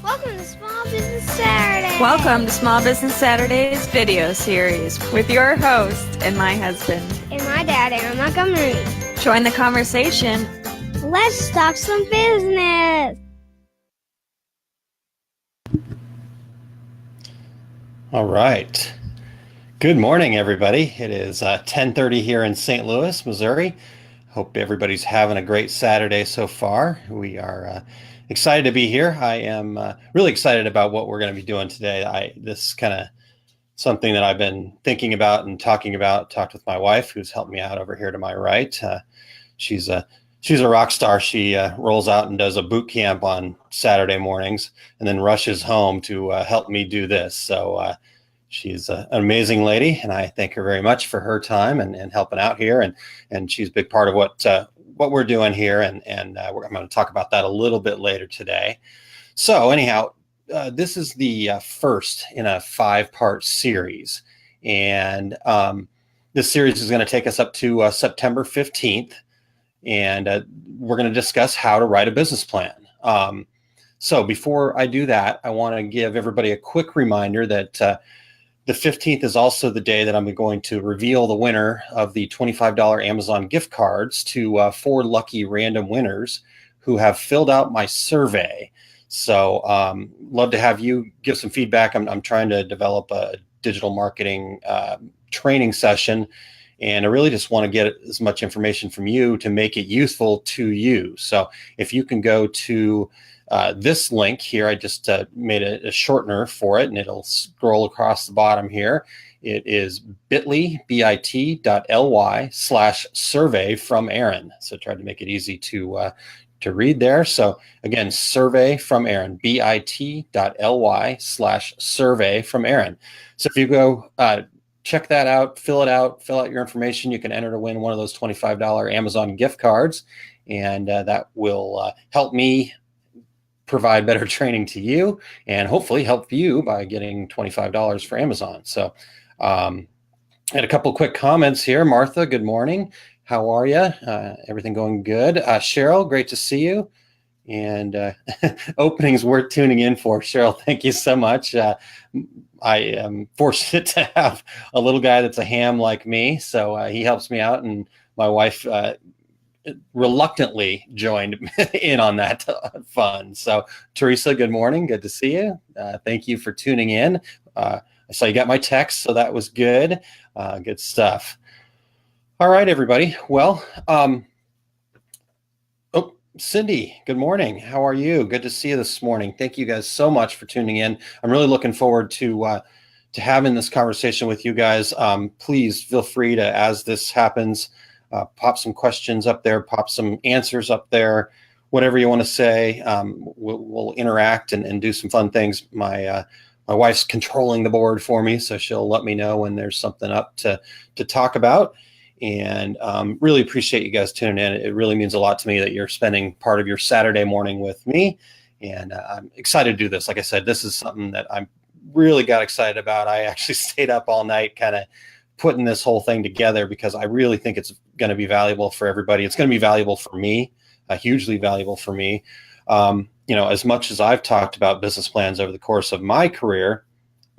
Welcome to Small Business Saturday. Welcome to Small Business Saturdays video series with your host and my husband. And my dad, Aaron Montgomery. Join the conversation. Let's talk some business. All right. Good morning, everybody. It is 10:30 here in St. Louis, Missouri. Hope everybody's having a great Saturday so far. We are excited to be here. I am really excited about what we're going to be doing today. This kind of something that I've been thinking about and talking about. Talked with my wife, who's helped me out over here to my right. She's a rock star. She rolls out and does a boot camp on Saturday mornings, and then rushes home to help me do this. So she's an amazing lady, and I thank her very much for her time and helping out here. And she's a big part of what we're doing here, and I'm going to talk about that a little bit later today. So anyhow, this is the first in a 5-part series, and this series is going to take us up to September 15th, and we're going to discuss how to write a business plan. So before I do that, I want to give everybody a quick reminder that the 15th is also the day that I'm going to reveal the winner of the $25 Amazon gift cards to 4 lucky random winners who have filled out my survey. So love to have you give some feedback. I'm trying to develop a digital marketing training session, and I really just want to get as much information from you to make it useful to you. So if you can go to this link here, I just made a shortener for it, and it'll scroll across the bottom here. It is bit.ly/survey from Aaron. So tried to make it easy to read there. So again, survey from Aaron, bit.ly/survey from Aaron. So if you go check that out, fill out your information, you can enter to win one of those $25 Amazon gift cards, and that will help me provide better training to you, and hopefully help you by getting $25 for Amazon. So I had a couple quick comments here. Martha, good morning. How are you? Everything going good? Cheryl, great to see you. And openings worth tuning in for. Cheryl, thank you so much. I am fortunate to have a little guy that's a ham like me. So he helps me out, and my wife reluctantly joined in on that fun. So Teresa, good morning. Good to see you. Thank you for tuning in. I saw you got my text, so that was good. Good stuff. All right, everybody. Well, Cindy, good morning. How are you? Good to see you this morning. Thank you guys so much for tuning in. I'm really looking forward to having this conversation with you guys. Please feel free to, as this happens, pop some questions up there, pop some answers up there, whatever you want to say. We'll interact and do some fun things. My wife's controlling the board for me, so she'll let me know when there's something up to talk about. And really appreciate you guys tuning in. It really means a lot to me that you're spending part of your Saturday morning with me. And I'm excited to do this. Like I said, this is something that I'm really got excited about. I actually stayed up all night kind of putting this whole thing together because I really think it's going to be valuable for everybody. It's going to be valuable for me, hugely valuable for me. As much as I've talked about business plans over the course of my career,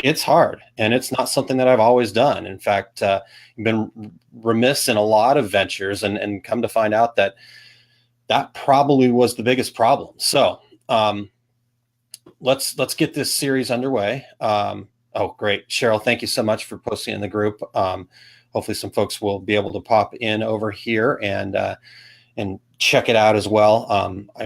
it's hard, and it's not something that I've always done. In fact, I've been remiss in a lot of ventures, and come to find out that probably was the biggest problem. So let's get this series underway. Oh, great. Cheryl, thank you so much for posting in the group. Hopefully some folks will be able to pop in over here and check it out as well.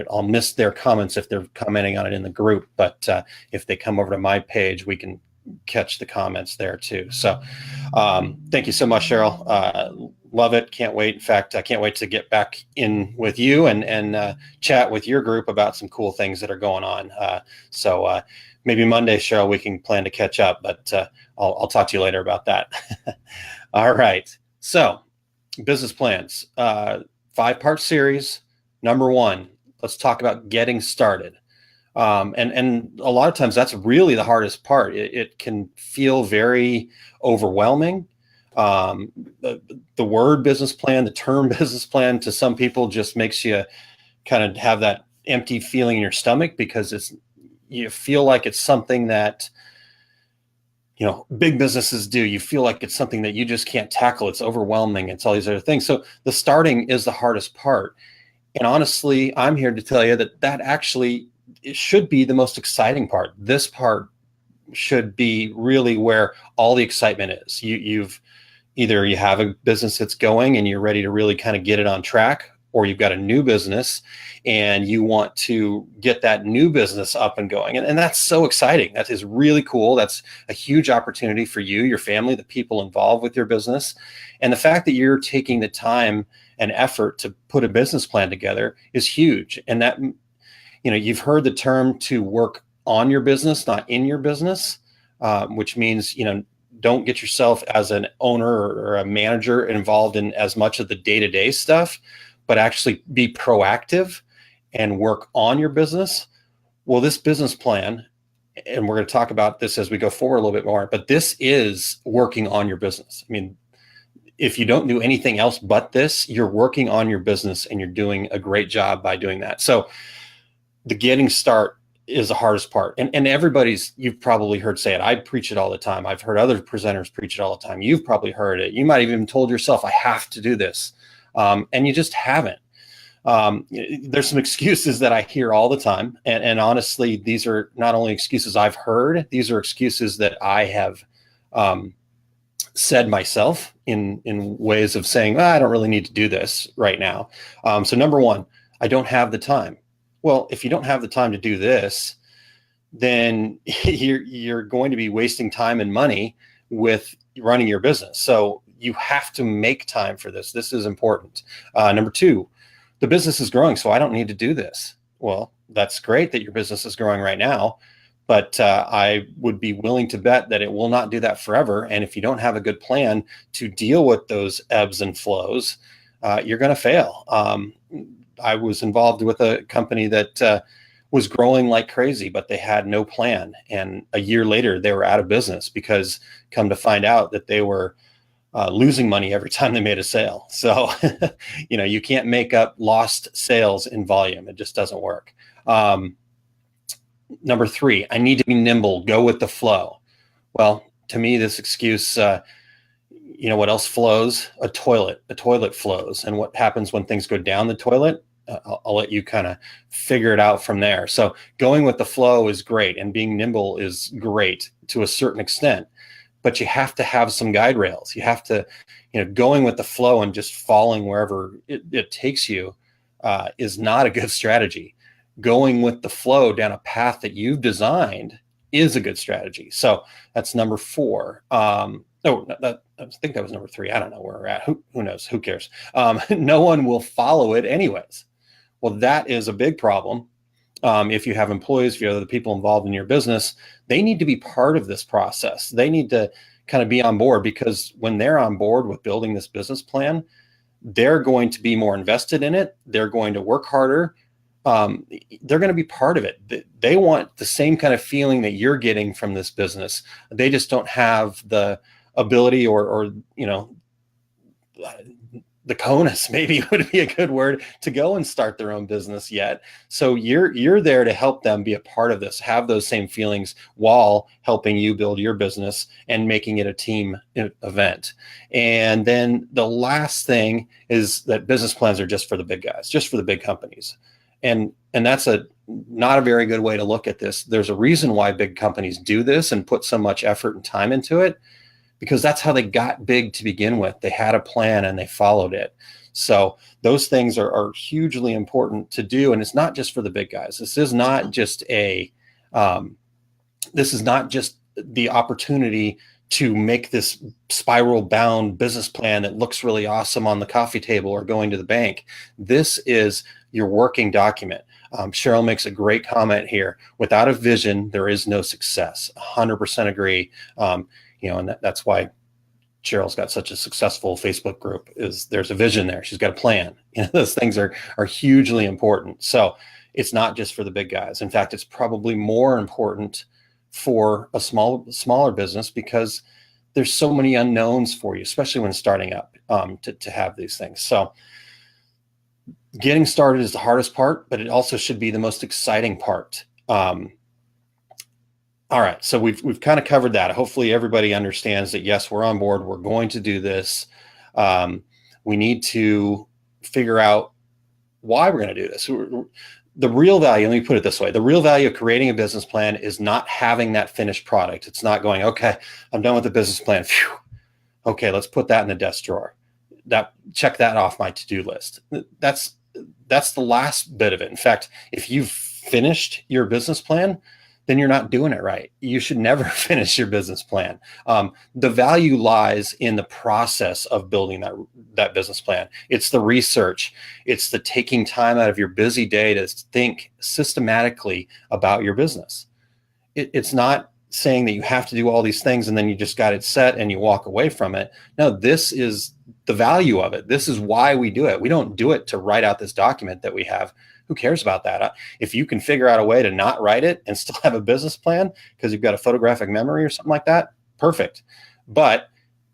I'll miss their comments if they're commenting on it in the group, but if they come over to my page, we can catch the comments there too. So thank you so much, Cheryl. Love it. Can't wait. In fact, I can't wait to get back in with you and chat with your group about some cool things that are going on. So maybe Monday, Cheryl, we can plan to catch up, but I'll talk to you later about that. All right. So business plans, 5-part series. Number 1, let's talk about getting started. And a lot of times that's really the hardest part. It can feel very overwhelming. The word business plan, the term business plan, to some people just makes you kind of have that empty feeling in your stomach because you feel like it's something that, big businesses do. You feel like it's something that you just can't tackle. It's overwhelming. It's all these other things. So the starting is the hardest part. And honestly, I'm here to tell you that actually it should be the most exciting part. This part should be really where all the excitement is. You've either you have a business that's going and you're ready to really kind of get it on track, or you've got a new business and you want to get that new business up and going. And that's so exciting. That is really cool. That's a huge opportunity for you, your family, the people involved with your business. And the fact that you're taking the time and effort to put a business plan together is huge. And that, you've heard the term to work on your business, not in your business, which means, don't get yourself as an owner or a manager involved in as much of the day-to-day stuff, but actually be proactive and work on your business. Well, this business plan, and we're going to talk about this as we go forward a little bit more, but this is working on your business. I mean, if you don't do anything else but this, you're working on your business and you're doing a great job by doing that. So the getting start is the hardest part. And you've probably heard say it. I preach it all the time. I've heard other presenters preach it all the time. You've probably heard it. You might have even told yourself, I have to do this. And you just haven't. There's some excuses that I hear all the time. And honestly, these are not only excuses I've heard, these are excuses that I have said myself in ways of saying, I don't really need to do this right now. So number one, I don't have the time. Well, if you don't have the time to do this, then you're going to be wasting time and money with running your business. So you have to make time for this. This is important. Number two, the business is growing, so I don't need to do this. Well, that's great that your business is growing right now, but I would be willing to bet that it will not do that forever. And if you don't have a good plan to deal with those ebbs and flows, you're going to fail. I was involved with a company that was growing like crazy, but they had no plan. And a year later, they were out of business because come to find out that they were losing money every time they made a sale. So, you can't make up lost sales in volume. It just doesn't work. Number three, I need to be nimble, go with the flow. Well, to me, this excuse, what else flows? A toilet. A toilet flows. And what happens when things go down the toilet? I'll let you kind of figure it out from there. So going with the flow is great, and being nimble is great to a certain extent, but you have to have some guide rails. You have to, going with the flow and just falling wherever it takes you is not a good strategy. Going with the flow down a path that you've designed is a good strategy. So that's number four. I think that was number three. I don't know where we're at. Who knows? Who cares? No one will follow it anyways. Well, that is a big problem. If you have employees, if you have other people involved in your business, they need to be part of this process. They need to kind of be on board, because when they're on board with building this business plan, they're going to be more invested in it. They're going to work harder. They're going to be part of it. They want the same kind of feeling that you're getting from this business. They just don't have the ability or the conus maybe would be a good word to go and start their own business yet. So you're there to help them be a part of this, have those same feelings while helping you build your business and making it a team event. And then the last thing is that business plans are just for the big guys, just for the big companies. And that's not a very good way to look at this. There's a reason why big companies do this and put so much effort and time into it, because that's how they got big to begin with. They had a plan and they followed it. So those things are hugely important to do. And it's not just for the big guys. This is not just the opportunity to make this spiral bound business plan that looks really awesome on the coffee table or going to the bank. This is your working document. Cheryl makes a great comment here. Without a vision, there is no success. 100% agree. And that's why Cheryl's got such a successful Facebook group, is there's a vision there. She's got a plan. Those things are hugely important. So it's not just for the big guys. In fact, it's probably more important for a smaller business, because there's so many unknowns for you, especially when starting up, to have these things. So getting started is the hardest part, but it also should be the most exciting part. All right, so we've kind of covered that. Hopefully, everybody understands that. Yes, we're on board. We're going to do this. We need to figure out why we're going to do this. The real value, let me put it this way, the real value of creating a business plan is not having that finished product. It's not going, okay, I'm done with the business plan. Phew. Okay, let's put that in the desk drawer. Check that off my to-do list. That's the last bit of it. In fact, if you've finished your business plan, then you're not doing it right. You should never finish your business plan. The value lies in the process of building that business plan. It's the research. It's the taking time out of your busy day to think systematically about your business. It's not saying that you have to do all these things and then you just got it set and you walk away from it. No, this is the value of it. This is why we do it. We don't do it to write out this document that we have. Who cares about that? If you can figure out a way to not write it and still have a business plan because you've got a photographic memory or something like that, perfect. But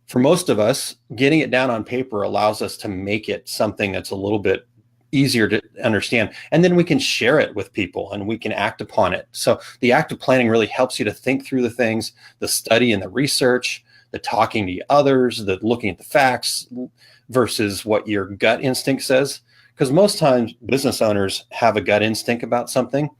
for most of us, getting it down on paper allows us to make it something that's a little bit easier to understand. And then we can share it with people and we can act upon it. So the act of planning really helps you to think through the things, the study and the research, the talking to others, the looking at the facts versus what your gut instinct says. Because most times business owners have a gut instinct about something,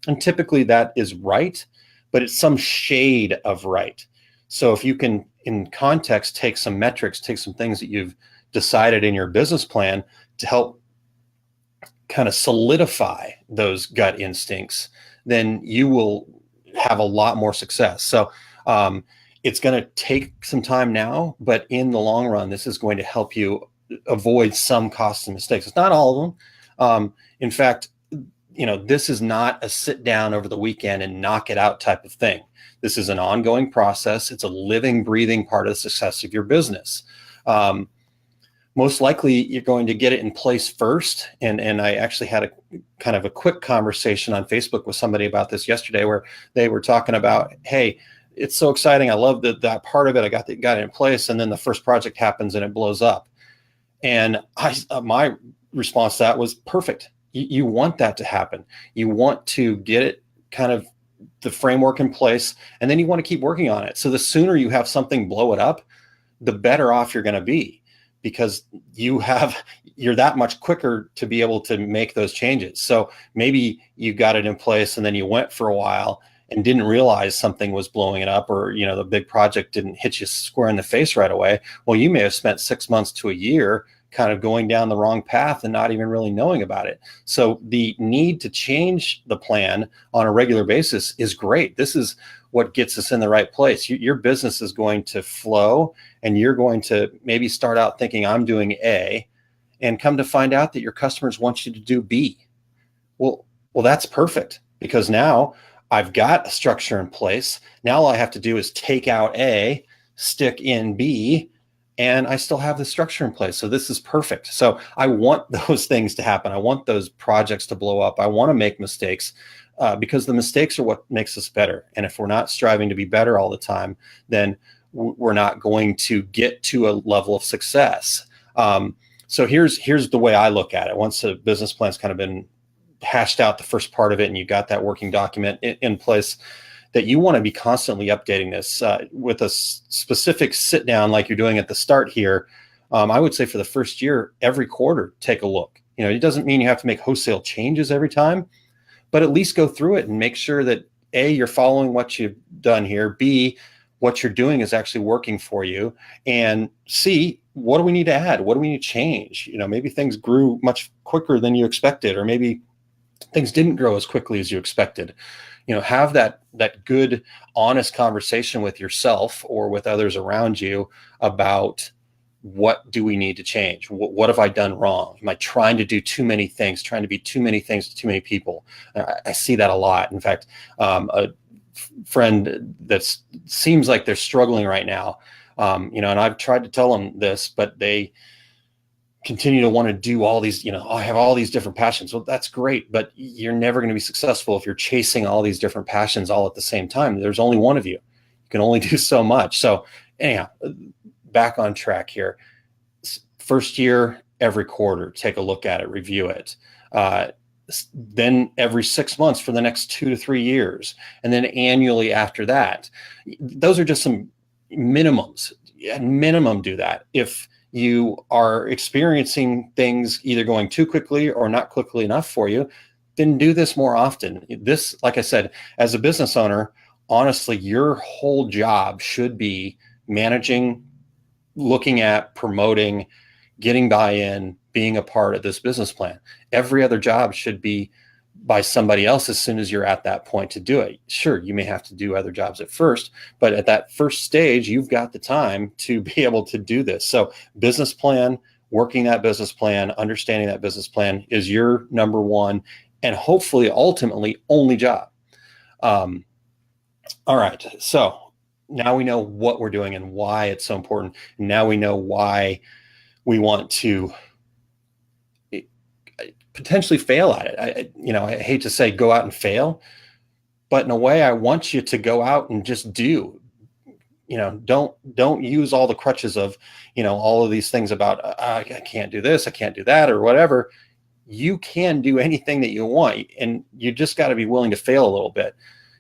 and typically that is right, but it's some shade of right. So if you can, in context, take some metrics, take some things that you've decided in your business plan to help kind of solidify those gut instincts, then you will have a lot more success. So it's going to take some time now, but in the long run, this is going to help you avoid some costs and mistakes. It's not all of them. In fact, this is not a sit down over the weekend and knock it out type of thing. This is an ongoing process. It's a living, breathing part of the success of your business. Most likely you're going to get it in place first. And I actually had a kind of a quick conversation on Facebook with somebody about this yesterday where they were talking about, hey, it's so exciting. I love that part of it. I got it in place. And then the first project happens and it blows up. And my response to that was perfect. You want that to happen. You want to get it kind of the framework in place, and then you want to keep working on it. So the sooner you have something blow it up, the better off you're going to be, because you're that much quicker to be able to make those changes. So maybe you got it in place and then you went for a while and didn't realize something was blowing it up, or the big project didn't hit you square in the face right away. Well, you may have spent 6 months to a year kind of going down the wrong path and not even really knowing about it. So the need to change the plan on a regular basis is great. This is what gets us in the right place. Your business is going to flow, and you're going to maybe start out thinking I'm doing A and come to find out that your customers want you to do B. Well, that's perfect, because now I've got a structure in place. Now all I have to do is take out A, stick in B, and I still have the structure in place. So this is perfect. So I want those things to happen. I want those projects to blow up. I want to make mistakes because the mistakes are what makes us better. And if we're not striving to be better all the time, then we're not going to get to a level of success. So here's the way I look at it. Once a business plan's kind of been hashed out, the first part of it, and you got that working document in place, that you want to be constantly updating this with a specific sit down like you're doing at the start here. I would say for the first year, every quarter, take a look. It doesn't mean you have to make wholesale changes every time, but at least go through it and make sure that A, you're following what you've done here, B, what you're doing is actually working for you, and C, what do we need to add? What do we need to change? Maybe things grew much quicker than you expected, or maybe things didn't grow as quickly as you expected. Have that good, honest conversation with yourself or with others around you about what do we need to change? What have I done wrong? Am I trying to do too many things, trying to be too many things to too many people? I see that a lot. In fact, a friend that seems like they're struggling right now, and I've tried to tell them this, but they continue to want to do all these, I have all these different passions. Well, that's great, but you're never going to be successful if you're chasing all these different passions all at the same time. There's only one of you. You can only do so much. So anyhow, back on track here. First year, every quarter, take a look at it, review it. then every 6 months for the next 2 to 3 years, and then annually after that. Those are just some minimums. At minimum, do that. If you are experiencing things either going too quickly or not quickly enough for you, then do this more often. This, like I said, as a business owner, honestly, your whole job should be managing, looking at, promoting, getting buy-in, being a part of this business plan. Every other job should be by somebody else as soon as you're at that point to do it. Sure, you may have to do other jobs at first, but at that first stage, you've got the time to be able to do this. So business plan, working that business plan, understanding that business plan is your number one and hopefully ultimately only job. All right, so now we know what we're doing and why it's so important. Now we know why we want to potentially fail at it. I hate to say go out and fail, but in a way, I want you to go out and just do. Don't use all the crutches of, all of these things about I can't do this, I can't do that, or whatever. You can do anything that you want, and you just got to be willing to fail a little bit.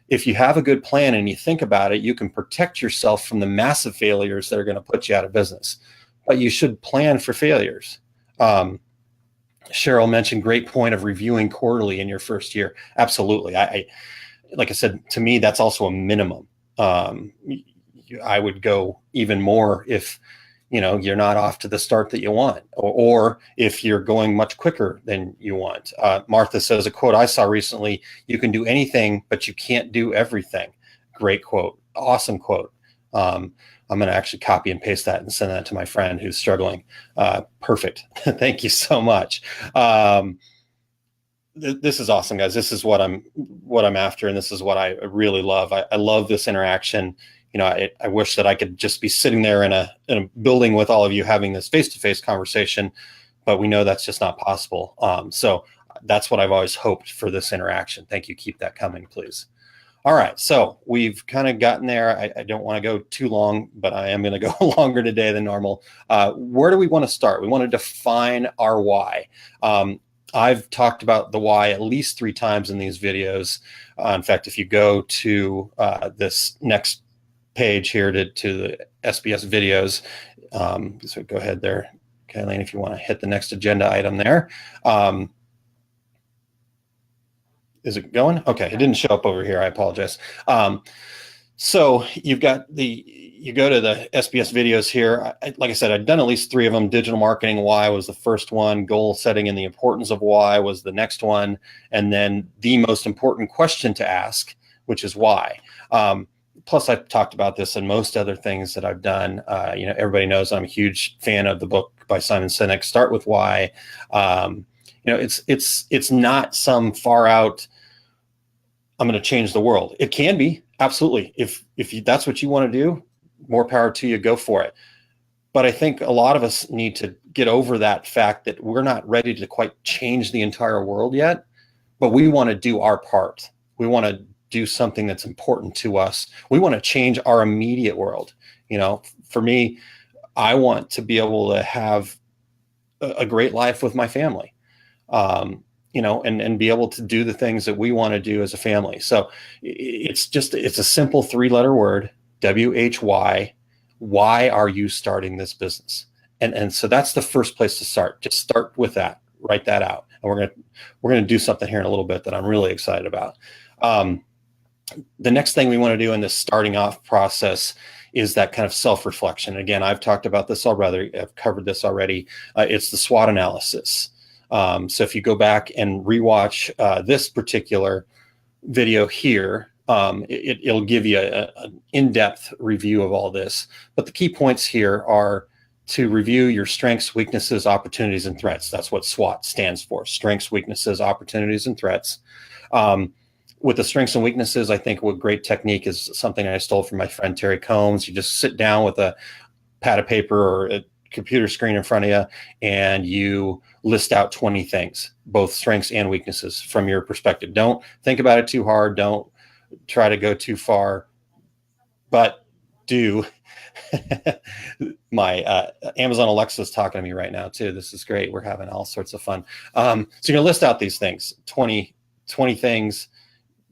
If you have a good plan and you think about it, you can protect yourself from the massive failures that are going to put you out of business. But you should plan for failures. Cheryl mentioned great point of reviewing quarterly in your first year. Absolutely. Like I said, to me, that's also a minimum. I would go even more if, you're not off to the start that you want, or if you're going much quicker than you want. Martha says a quote I saw recently, you can do anything, but you can't do everything. Great quote. Awesome quote. I'm going to actually copy and paste that and send that to my friend who's struggling. Perfect. Thank you so much. This is awesome, guys. This is what I'm after. And this is what I really love. I love this interaction. I wish that I could just be sitting there in a building with all of you having this face-to-face conversation, but we know that's just not possible. So that's what I've always hoped for this interaction. Thank you. Keep that coming, please. All right, so we've kind of gotten there. I don't want to go too long, but I am going to go longer today than normal. Where do we want to start? We want to define our why. I've talked about the why at least 3 times in these videos. In fact, if you go to this next page here to the SBS videos, so go ahead there, Kathleen, if you want to hit the next agenda item there. Is it going? Okay, it didn't show up over here. I apologize. So you go to the SBS videos here. Like I said, I've done at least 3 of them. Digital marketing why was the first one. Goal setting and the importance of why was the next one. And then the most important question to ask, which is why. Plus, I've talked about this and most other things that I've done. Everybody knows I'm a huge fan of the book by Simon Sinek, Start with Why. It's not some far out, I'm going to change the world. It can be, absolutely. If that's what you want to do, more power to you, go for it. But I think a lot of us need to get over that fact that we're not ready to quite change the entire world yet, but we want to do our part. We want to do something that's important to us. We want to change our immediate world. For me, I want to be able to have a great life with my family. And be able to do the things that we want to do as a family. So it's a simple 3-letter word, WHY. Why are you starting this business? And so that's the first place to start. Just start with that, write that out. And we're going to do something here in a little bit that I'm really excited about. The next thing we want to do in this starting off process is that kind of self-reflection. Again, I've talked about this already. I've covered this already. It's the SWOT analysis. So if you go back and rewatch this particular video here, it'll give you an in-depth review of all this. But the key points here are to review your strengths, weaknesses, opportunities, and threats. That's what SWOT stands for: strengths, weaknesses, opportunities, and threats. With the strengths and weaknesses, I think what great technique is something I stole from my friend Terry Combs. You just sit down with a pad of paper or a computer screen in front of you, and you list out 20 things, both strengths and weaknesses from your perspective. Don't think about it too hard. Don't try to go too far, but do. My Amazon Alexa is talking to me right now too. This is great. We're having all sorts of fun. So you're gonna list out these things, 20 things.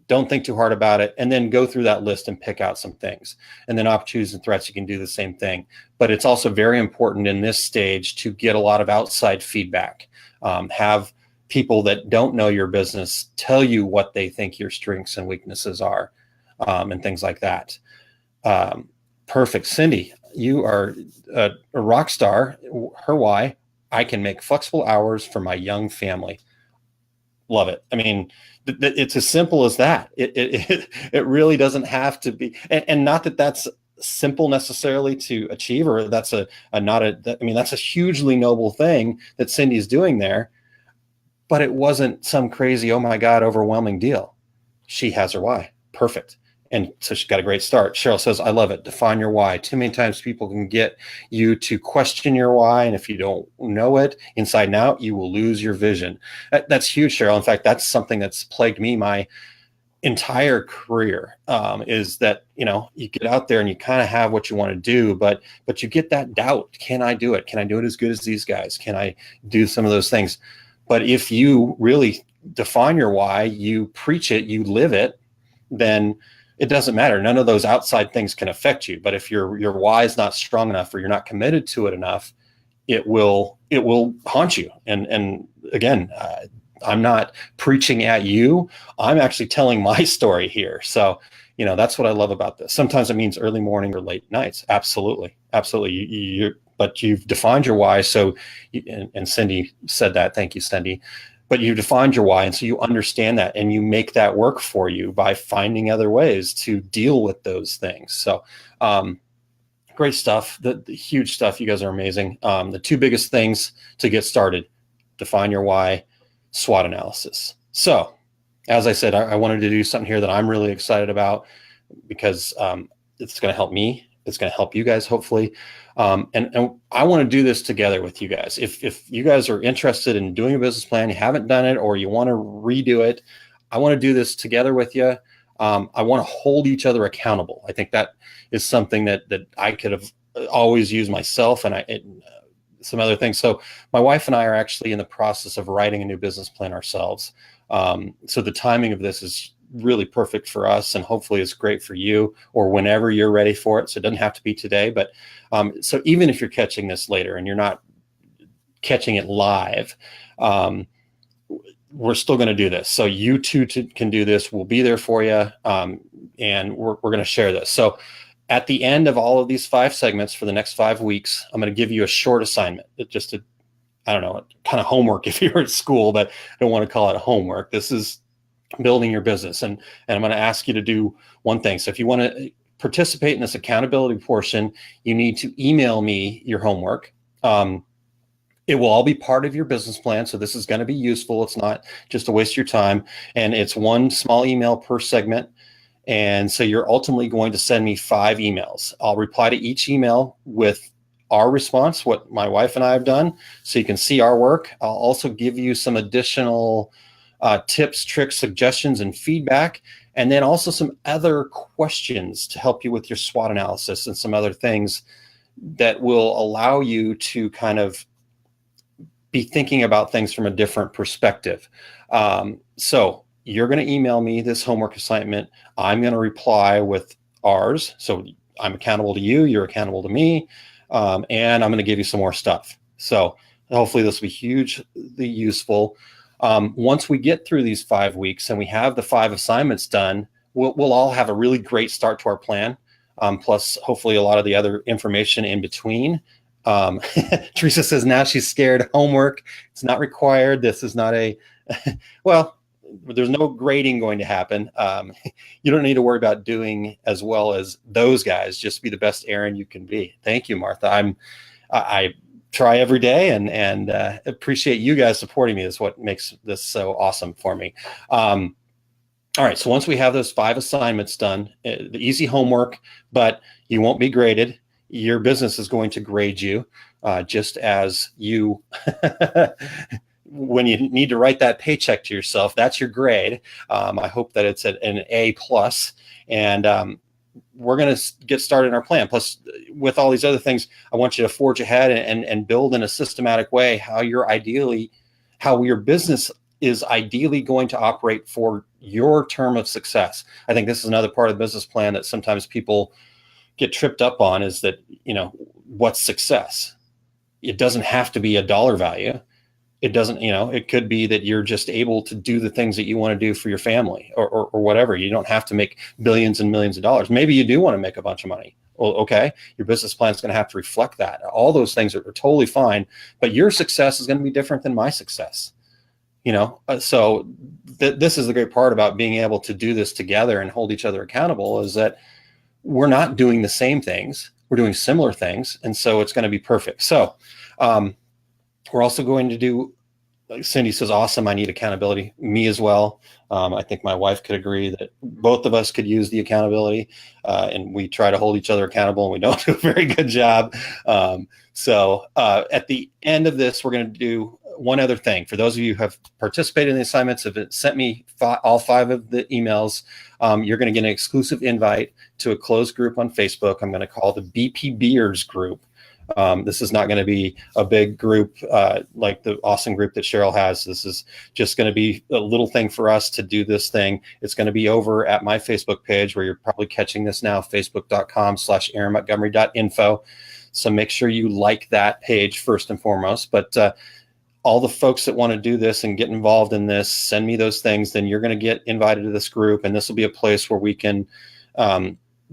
Don't think too hard about it, and then go through that list and pick out some things. And then opportunities and threats, you can do the same thing. But it's also very important in this stage to get a lot of outside feedback. Have people that don't know your business tell you what they think your strengths and weaknesses are, and things like that. Perfect. Cindy, you are a rock star. Her why: I can make flexible hours for my young family. Love it. I mean, it's as simple as that. It really doesn't have to be, and not that that's simple necessarily to achieve, or that's that's a hugely noble thing that Cindy's doing there, but it wasn't some crazy, oh my God, overwhelming deal. She has her why. Perfect. And so she got a great start. Cheryl says, I love it. Define your why. Too many times people can get you to question your why. And if you don't know it inside and out, you will lose your vision. That's huge, Cheryl. In fact, that's something that's plagued me my entire career, is that, you get out there and you kind of have what you want to do, but you get that doubt. Can I do it? Can I do it as good as these guys? Can I do some of those things? But if you really define your why, you preach it, you live it, then it doesn't matter. None of those outside things can affect you. But if your why is not strong enough, or you're not committed to it enough, it will haunt you. And again, I'm not preaching at you. I'm actually telling my story here. So, that's what I love about this. Sometimes it means early morning or late nights. Absolutely. But you've defined your why. So, and Cindy said that. Thank you, Cindy. But you defined your why, and so you understand that, and you make that work for you by finding other ways to deal with those things. So great stuff, the huge stuff. You guys are amazing. The two biggest things to get started: define your why, SWOT analysis. So as I said, I wanted to do something here that I'm really excited about, because it's going to help me. It's going to help you guys, hopefully. And I want to do this together with you guys. If you guys are interested in doing a business plan, you haven't done it, or you want to redo it, I want to do this together with you. I want to hold each other accountable. I think that is something that I could have always used myself, and some other things. So my wife and I are actually in the process of writing a new business plan ourselves. So the timing of this is really perfect for us, and hopefully it's great for you, or whenever you're ready for it. So it doesn't have to be today, but so even if you're catching this later and you're not catching it live, we're still going to do this. So you too can do this. We'll be there for you, and we're going to share this. So at the end of all of these 5 segments for the next 5 weeks, I'm going to give you a short assignment. Just I don't know, kind of homework if you're at school, but I don't want to call it homework. This is building your business. And I'm going to ask you to do one thing. So if you want to participate in this accountability portion, you need to email me your homework. It will all be part of your business plan. So this is going to be useful. It's not just a waste of your time. And it's one small email per segment. And so you're ultimately going to send me 5 emails. I'll reply to each email with our response, what my wife and I have done, so you can see our work. I'll also give you some additional tips, tricks, suggestions, and feedback, and then also some other questions to help you with your SWOT analysis, and some other things that will allow you to kind of be thinking about things from a different perspective. So you're going to email me this homework assignment. I'm going to reply with ours. So I'm accountable to you, you're accountable to me, and I'm going to give you some more stuff. So hopefully this will be hugely useful. Once we get through these 5 weeks and we have the 5 assignments done, we'll all have a really great start to our plan. Plus hopefully a lot of the other information in between. Teresa says now she's scared. Homework, it's not required. This is not well, there's no grading going to happen. You don't need to worry about doing as well as those guys. Just be the best Aaron you can be. Thank you, Martha. I try every day, and appreciate you guys supporting me. That's what makes this so awesome for me. All right, so once we have those 5 assignments done, the easy homework, but you won't be graded. Your business is going to grade you, just as you, when you need to write that paycheck to yourself, that's your grade. I hope that it's an A+, and we're going to get started in our plan. Plus, with all these other things, I want you to forge ahead and build in a systematic way how your business is ideally going to operate for your term of success. I think this is another part of the business plan that sometimes people get tripped up on, is that, what's success? It doesn't have to be a dollar value. It doesn't, it could be that you're just able to do the things that you want to do for your family or whatever. You don't have to make billions and millions of dollars. Maybe you do want to make a bunch of money. Well, okay, your business plan is going to have to reflect that. All those things are totally fine, but your success is going to be different than my success. So this is the great part about being able to do this together and hold each other accountable, is that we're not doing the same things. We're doing similar things. And so it's going to be perfect. So we're also going to do, like Cindy says, awesome, I need accountability. Me as well. I think my wife could agree that both of us could use the accountability, and we try to hold each other accountable, and we don't do a very good job. So at the end of this, we're going to do one other thing. For those of you who have participated in the assignments, have sent me all 5 of the emails, you're going to get an exclusive invite to a closed group on Facebook. I'm going to call the BP Beers group. This is not going to be a big group like the awesome group that Cheryl has. This is just going to be a little thing for us to do this thing. It's going to be over at my Facebook page, where you're probably catching this now, facebook.com/aaronmontgomery.info. So make sure you like that page first and foremost. But all the folks that want to do this and get involved in this, send me those things. Then you're going to get invited to this group, and this will be a place where we can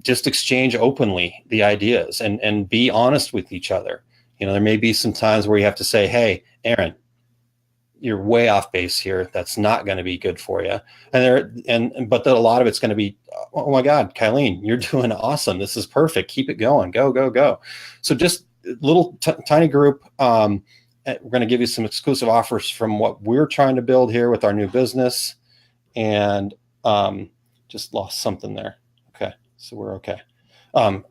just exchange openly the ideas and be honest with each other. There may be some times where you have to say, hey, Aaron, you're way off base here. That's not going to be good for you. But a lot of it's going to be, oh my God, Kylene, you're doing awesome. This is perfect. Keep it going. Go, go, go. So just little tiny group. We're going to give you some exclusive offers from what we're trying to build here with our new business. And just lost something there. Okay. So we're okay. No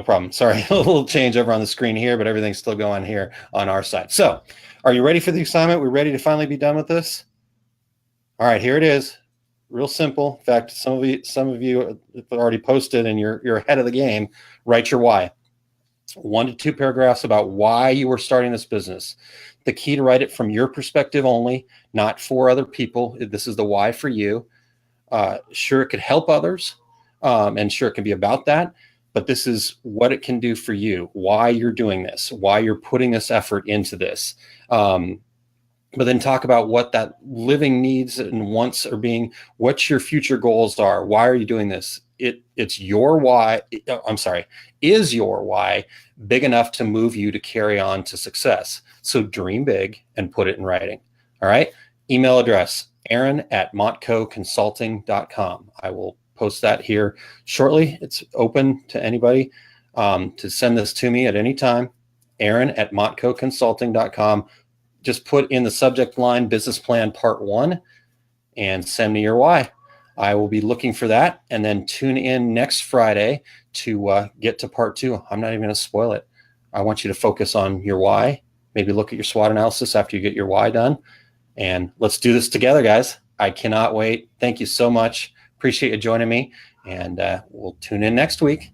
problem. Sorry, a little change over on the screen here, but everything's still going here on our side. So are you ready for the assignment? We're ready to finally be done with this? All right, here it is. Real simple. In fact, some of you have already posted, and you're ahead of the game. Write your why. 1 to 2 paragraphs about why you were starting this business. The key to write it from your perspective only, not for other people. This is the why for you. Sure, it could help others, and sure, it can be about that. But this is what it can do for you, why you're doing this, why you're putting this effort into this. But then talk about what that living needs and wants are being, what your future goals are. Why are you doing this? It's your why. Is your why big enough to move you to carry on to success? So dream big and put it in writing. All right. Email address, aaron@montcoconsulting.com. I will post that here shortly. It's open to anybody to send this to me at any time. aaron@montcoconsulting.com. Just put in the subject line, business plan part 1, and send me your why. I will be looking for that, and then tune in next Friday to get to part 2. I'm not even going to spoil it. I want you to focus on your why. Maybe look at your SWOT analysis after you get your why done. And let's do this together, guys. I cannot wait. Thank you so much. Appreciate you joining me, and we'll tune in next week.